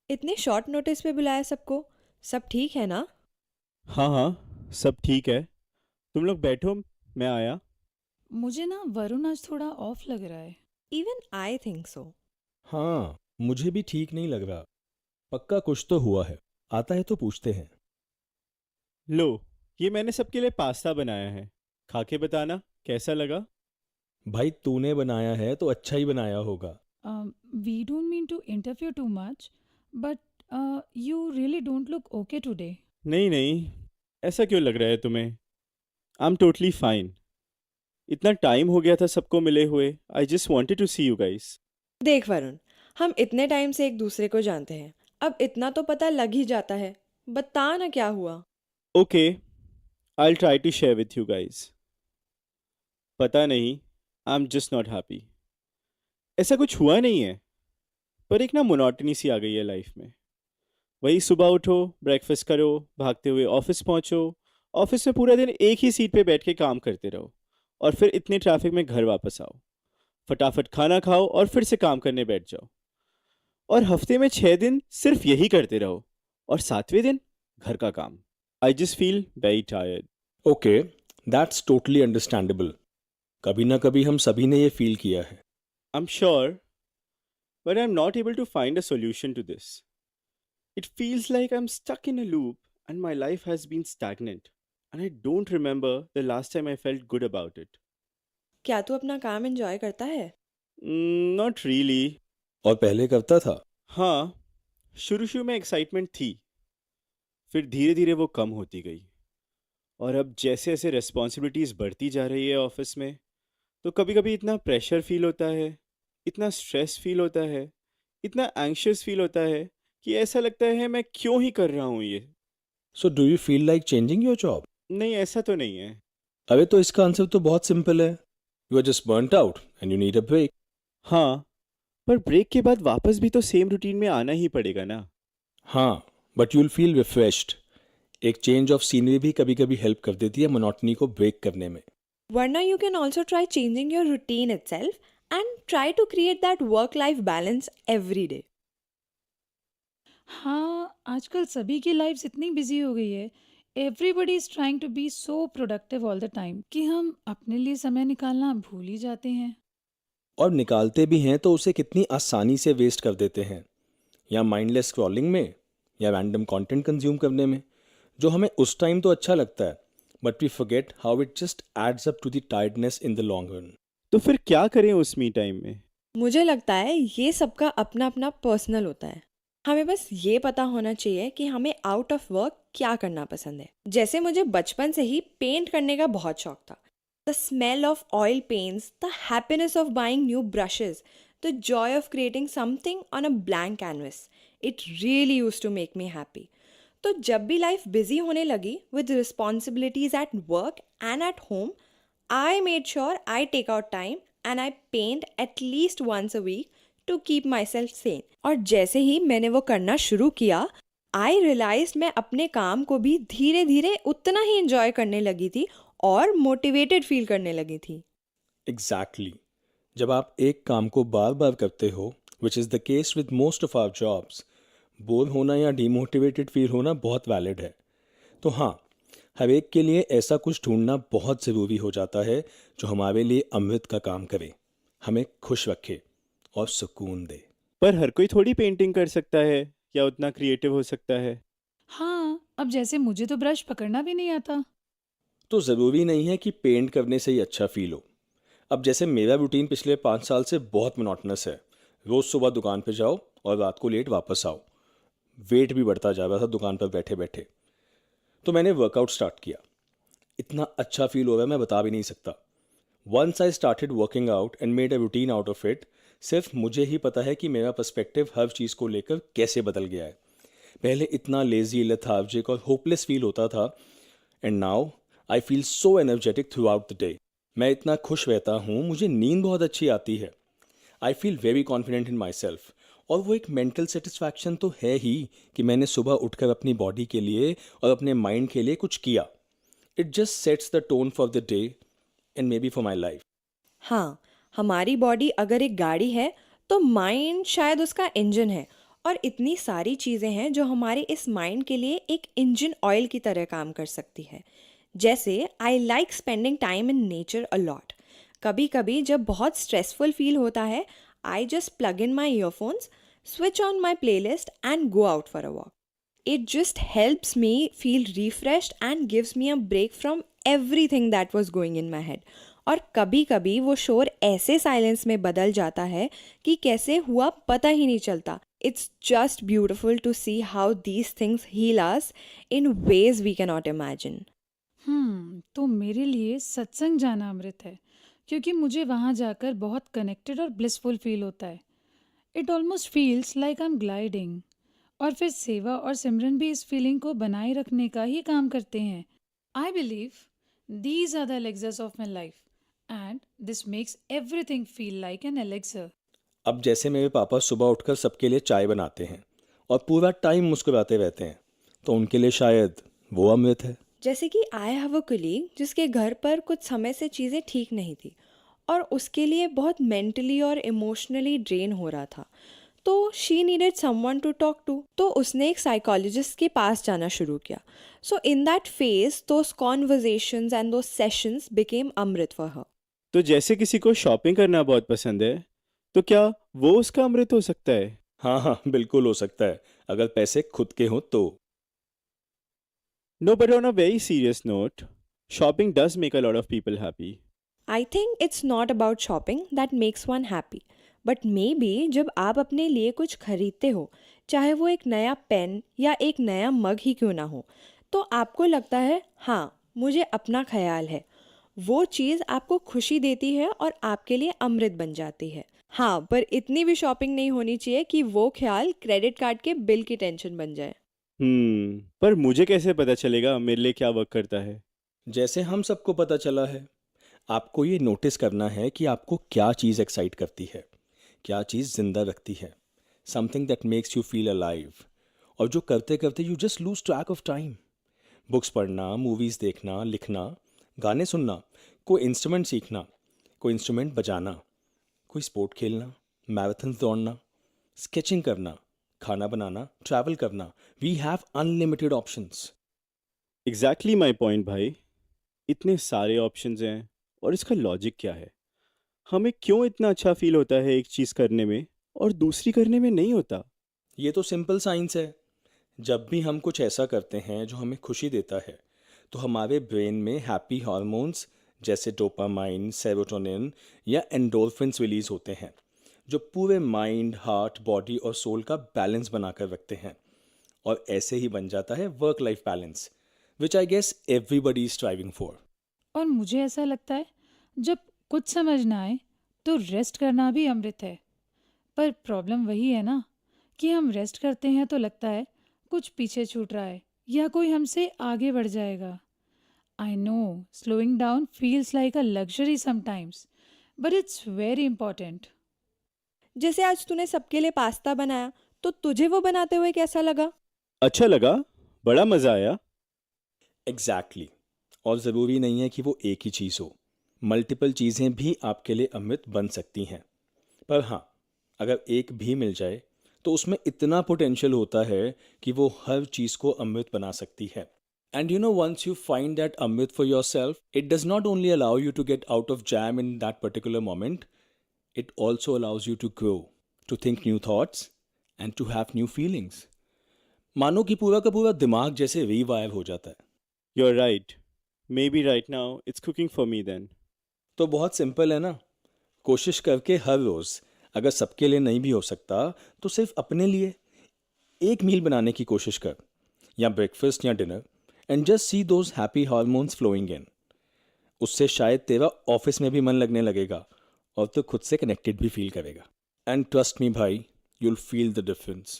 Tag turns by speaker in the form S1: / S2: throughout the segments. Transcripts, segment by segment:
S1: इतने short notice पे बुलाया सबको। सब ठीक है ना?
S2: हाँ हाँ, सब ठीक है। तुम लोग बैठो, मैं आया।
S3: मुझे ना वरुण आज थोड़ा ऑफ लग रहा है।
S1: Even I think so.
S4: हाँ, मुझे भी ठीक नहीं लग रहा। पक्का कुछ तो हुआ है। आता है तो पूछते हैं।
S2: लो, ये मैंने सबके लिए पास्ता बनाया है। खा के बताना कैसा लगा।
S4: भाई तूने बनाया है तो अच्छा ही बनाया होगा।
S3: We don't mean to interfere too much, but you really don't look okay today.
S2: नहीं नहीं, ऐसा क्यों लग रहा है तुम्हें? I am totally fine. इतना टाइम हो गया था सबको मिले हुए। I just wanted to see you guys.
S1: देख वरुण, हम इतने टाइम से एक दूसरे को जानते हैं। अब इतना तो पता लग ही जाता है। बता ना क्या हुआ।
S2: Okay, I will try to share with you guys. पता नहीं, I am just not happy. ऐसा कुछ हुआ नहीं है, पर एक ना मोनोटनी सी आ गई है लाइफ में। वही सुबह उठो, ब्रेकफास्ट करो, भागते हुए ऑफिस पहुंचो, ऑफिस में पूरा दिन एक ही सीट पे बैठ के काम करते रहो, और फिर इतने ट्रैफिक में घर वापस आओ, फटाफट खाना खाओ और फिर से काम करने बैठ जाओ। और हफ्ते में 6 दिन सिर्फ यही करते रहो, और 7वें दिन घर का काम। I just feel very tired.
S4: Okay, that's totally understandable. कभी ना कभी हम सभी ने ये फील किया है।
S2: I am sure, but I am not able to find a solution to this. It feels like I'm stuck in a loop and my life has been stagnant. And I don't remember the last time I felt good about it.
S1: क्या तू अपना काम enjoy करता है?
S2: Not really.
S4: और पहले करता था।
S2: हाँ, शुरू शुरू में एक्साइटमेंट थी, फिर धीरे धीरे वो कम होती गई। और अब जैसे जैसे रिस्पॉन्सिबिलिटीज़ बढ़ती जा रही है ऑफिस में, तो कभी कभी इतना प्रेशर फील होता है, इतना स्ट्रेस फील होता है, इतना एंग्शियस फील होता है कि ऐसा लगता है मैं क्यों ही कर रहा हूँ ये।
S4: So do you feel like changing your job?
S2: नहीं, ऐसा तो नहीं है।
S4: अबे तो इसका आंसर तो बहुत सिंपल है। You are just burnt out and you need a break.
S2: हाँ, पर ब्रेक के बाद वापस भी तो सेम रूटीन में आना ही पड़ेगा ना।
S4: हाँ, but you will feel refreshed. एक चेंज ऑफ सीनरी भी कभी कभी हेल्प कर देती है मोनोटनी को ब्रेक करने में।
S1: वरना you can also try changing your routine itself and try to create that work life balance every day.
S3: हाँ, आजकल सभी की लाइफ्स इतनी बिजी हो गई है। Everybody is trying to be so productive all the time कि हम अपने लिए समय निकालना भूल ही जाते हैं।
S4: और निकालते भी हैं तो उसे कितनी आसानी से वेस्ट कर देते हैं, या माइंडलेस स्क्रॉलिंग में, या रैंडम कंटेंट कंज्यूम करने में, जो हमें उस टाइम तो अच्छा लगता है, but we forget how it just adds up to the tiredness in the long run.
S2: तो फिर क्या करें उस मी टाइम में?
S1: मुझे लगता है ये सबका अपना अपना पर्सनल होता है। हमें बस ये पता होना चाहिए कि हमें आउट ऑफ वर्क क्या करना पसंद है। जैसे मुझे बचपन से ही पेंट करने का बहुत शौक था। The smell of oil paints, the happiness of buying new brushes, the joy of creating something on a blank canvas, it really use to make me happy. तो जब भी लाइफ बिजी होने लगी with responsibilities at work and at home, I made sure I take out time and I paint at least once a week to keep myself sane. और जैसे ही मैंने वो करना शुरू किया, I realized मैं अपने काम को भी धीरे धीरे उतना ही enjoy करने लगी थी और motivated feel करने लगी थी।
S4: एग्जैक्टली। जब आप एक काम को बार बार करते हो, which is the case with most of our jobs, bore होना या डीमोटिवेटेड फील होना बहुत वैलिड है। तो हाँ, हर एक के लिए ऐसा कुछ ढूंढना बहुत ज़रूरी हो जाता है जो हमारे लिए अमृत का काम करे, हमें खुश रखे और सुकून दे।
S2: पर हर कोई थोड़ी पेंटिंग कर सकता है या उतना क्रिएटिव हो सकता है।
S3: हाँ, अब जैसे मुझे तो ब्रश पकड़ना भी नहीं आता।
S4: तो ज़रूरी नहीं है कि पेंट करने से ही अच्छा फील हो। अब जैसे मेरा रूटीन पिछले 5 साल से बहुत मोनोटनस है। रोज़ सुबह दुकान पे जाओ और रात को लेट वापस आओ। वेट भी बढ़ता जा रहा था दुकान पर बैठे बैठे। तो मैंने वर्कआउट स्टार्ट किया। इतना अच्छा फील हो रहा है मैं बता भी नहीं सकता। Once I started working out and made a routine out of it, सिर्फ मुझे ही पता है कि मेरा पर्सपेक्टिव हर चीज़ को लेकर कैसे बदल गया है। पहले इतना लेजी, लेथार्जिक और होपलेस फील होता था, and now I feel so energetic through out the day. मैं इतना खुश रहता हूँ, मुझे नींद बहुत अच्छी आती है। I feel very confident in my self. और वो एक मेंटल सेटिस्फैक्शन तो है ही कि मैंने सुबह उठकर अपनी बॉडी के लिए और अपने माइंड के लिए कुछ किया। It just sets the tone for the day and may be for my life.
S1: हाँ, हमारी बॉडी अगर एक गाड़ी है तो माइंड शायद उसका इंजन है। और इतनी सारी चीज़ें हैं जो हमारे इस माइंड के लिए एक इंजन ऑयल की तरह काम कर सकती है। जैसे I like spending time in nature a lot. कभी कभी जब बहुत स्ट्रेसफुल फील होता है, I just plug in my earphones, switch on my playlist and go out for a walk. It just helps me feel refreshed and gives me a break from everything that was going in my head. और कभी कभी वो शोर ऐसे silence में बदल जाता है कि कैसे हुआ पता ही नहीं चलता. It's just beautiful to see how these things heal us in ways we cannot imagine.
S3: तो मेरे लिए सत्संग जाना अमृत है, क्योंकि मुझे वहाँ जाकर बहुत कनेक्टेड और ब्लिसफुल फील होता है। It almost feels like I am gliding. और फिर सेवा और सिमरन भी इस फीलिंग को बनाए रखने का ही काम करते हैं। I believe these are the elixirs of my life and this makes everything feel like an elixir.
S4: अब जैसे मेरे पापा सुबह उठकर सबके लिए चाय बनाते हैं और पूरा टाइम मुस्कुराते रहते हैं, तो उनके लिए शायद वो अमृत है।
S1: जैसे कि आई हैव अ कलीग जिसके घर पर कुछ समय से चीज़ें ठीक नहीं थी और उसके लिए बहुत मेंटली और इमोशनली ड्रेन हो रहा था, तो she needed someone to talk to, तो उसने एक साइकोलॉजिस्ट के पास जाना शुरू किया. So in that phase those conversations and those sessions became amrit for her.
S2: तो जैसे किसी को शॉपिंग करना बहुत पसंद है, तो क्या वो उसका अमृत हो सकता है?
S4: हाँ हाँ, बिल्कुल हो सकता है, अगर पैसे खुद के हों तो।
S2: No, but on a very serious note, shopping does make a lot of people happy.
S1: I think it's not about shopping that makes one happy, but maybe जब आप अपने लिए कुछ खरीदते हो, चाहे वो एक नया पेन या एक नया मग ही क्यों ना हो, तो आपको लगता है हाँ मुझे अपना ख्याल है. वो चीज़ आपको खुशी देती है और आपके लिए अमृत बन जाती है. हाँ, पर इतनी भी शॉपिंग नहीं होनी चाहिए कि वो ख्याल क्रेडिट कार्ड के बिल की टेंशन बन जाए.
S2: पर मुझे कैसे पता चलेगा मेरे लिए क्या वर्क करता है?
S4: जैसे हम सबको पता चला है, आपको ये नोटिस करना है कि आपको क्या चीज़ एक्साइट करती है, क्या चीज़ जिंदा रखती है, something that makes you feel alive, और जो करते करते you just lose track of time. Books पढ़ना, मूवीज़ देखना, लिखना, गाने सुनना, कोई इंस्ट्रूमेंट सीखना, कोई इंस्ट्रूमेंट बजाना, कोई स्पोर्ट खेलना, मैराथन दौड़ना, स्केचिंग करना, खाना बनाना, ट्रैवल करना। We have unlimited options.
S2: Exactly my point भाई. इतने सारे ऑप्शंस हैं और इसका लॉजिक क्या है? हमें क्यों इतना अच्छा फील होता है एक चीज़ करने में और दूसरी करने में नहीं होता?
S4: ये तो सिंपल साइंस है। जब भी हम कुछ ऐसा करते हैं जो हमें खुशी देता है, तो हमारे ब्रेन में हैप्पी हार्मोन्स जैसे डोपामाइन, सेरोटोनिन या एंडोर्फिन्स रिलीज होते हैं, जो पूरे माइंड, हार्ट, बॉडी और सोल का बैलेंस बनाकर रखते हैं। और ऐसे ही बन जाता है work life balance, which I guess everybody is striving for.
S3: और मुझे ऐसा लगता है जब कुछ समझ ना आए तो रेस्ट करना भी अमृत है। पर प्रॉब्लम वही है ना कि हम रेस्ट करते हैं तो लगता है कुछ पीछे छूट रहा है या कोई हमसे आगे बढ़ जाएगा। I know slowing down feels like a luxury sometimes, but it's very important.
S1: जैसे आज तूने सबके लिए पास्ता बनाया, तो तुझे वो बनाते हुए कैसा लगा?
S2: अच्छा लगा, बड़ा मज़ा आया.
S4: एग्जैक्टली। और ज़रूरी नहीं है कि वो एक ही चीज़ हो, मल्टीपल चीज़ें भी आपके लिए अमृत बन सकती हैं। पर हाँ, अगर एक भी मिल जाए तो उसमें इतना पोटेंशियल होता है कि वो हर चीज़ को अमृत बना सकती है। And you know, once you find that amrit for yourself, it does not only allow you to get out of jam in that particular moment, it also allows you to grow, to think new thoughts and to have new feelings. मानो कि पूरा का पूरा दिमाग जैसे रीवायर हो जाता है।
S2: You're right. Maybe right now it's cooking for me then.
S4: तो बहुत सिंपल है ना, कोशिश करके हर रोज़, अगर सबके लिए नहीं भी हो सकता तो सिर्फ अपने लिए एक मील बनाने की कोशिश कर, या ब्रेकफास्ट या dinner, and just see those happy hormones flowing in. उससे शायद तेरा ऑफिस में भी मन लगने लगेगा और तो खुद से कनेक्टेड भी फील करेगा। एंड ट्रस्ट मी भाई, you'll feel the difference.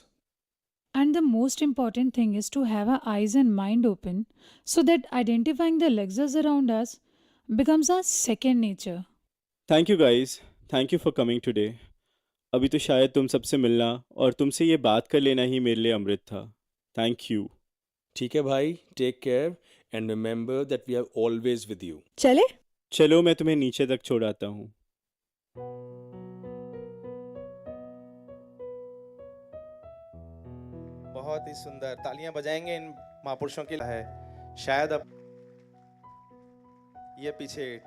S3: And the most important thing is to have our eyes and mind open so that identifying the lexers around us becomes our second nature.
S2: Thank you guys. Thank you for coming today. अभी तो शायद तुम सबसे मिलना और तुमसे ये बात कर लेना ही मेरे लिए अमृत था. Thank you.
S4: ठीक है भाई, take care and remember that we are always with you.
S1: चले?
S2: चलो मैं तुम्हें नीचे तक छोड़ आता हूँ.
S5: बहुत ही सुंदर, तालियां बजाएंगे इन महापुरुषों के लिए है। शायद अब ये पीछे